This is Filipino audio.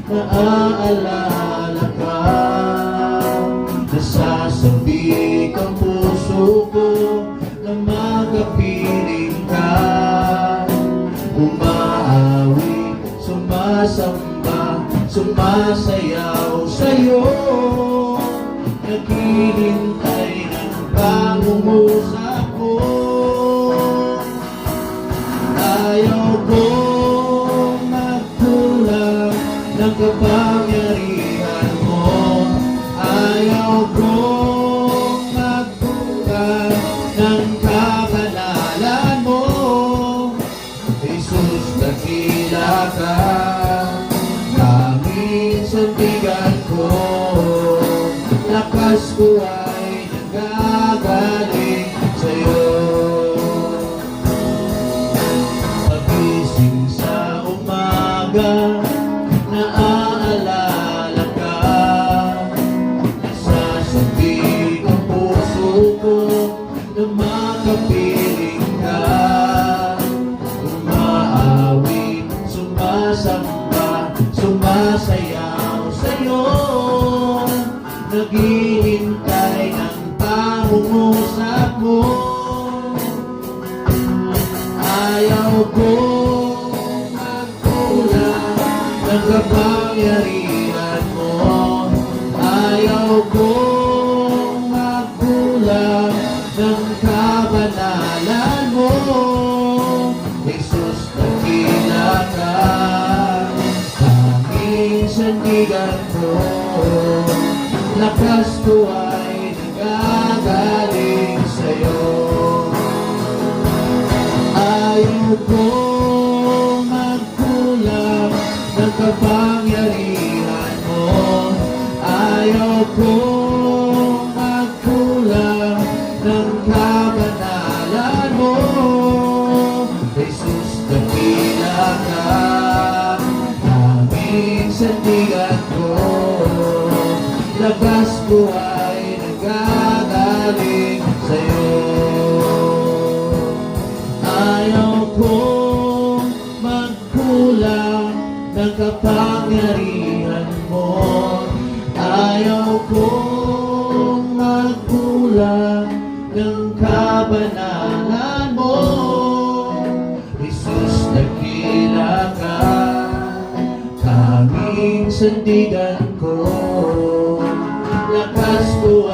naaalala ka. Nasasabik ang puso ko na makapiling ka. Umaawi, sumasamba, sumasayaw sa'yo. Naghihintay ng pangungusap mo. Ayaw kong magkulang ng kapangyarihan mo. Ayaw kong magkulang ng kabanalan mo. Jesus, dakila ka, tanging sandigan ko. Lakas ko ay nanggagaling sa'yo. Pagising sa umaga, naaalala ka. Nasasabik ang puso ko na makapiling ka. Umaawi, sumasamba, sumasayaw sa'yo. Naghihintay ng pangungusap mo. Ayaw kong magkulang ng kapangyarihan mo. Ayaw kong magkulang ng kabanalan mo. Jesus, dakila ka, tanging sandigan ko. Lakas ko ay nanggagaling sa'yo. Ayaw kong magkulang ng kapangyarihan mo. Ayaw kong magkulang ng kabanalan mo. Jesus, dakila ka, aming sandigan ko. Lakas ko ay nanggagaling sa'yo. Ayaw kong magkulang ng kapangyarihan mo. Ayaw kong magkulang ng kabanalan mo. Jesus, dakila ka, aming sandigan ko. Lakas ko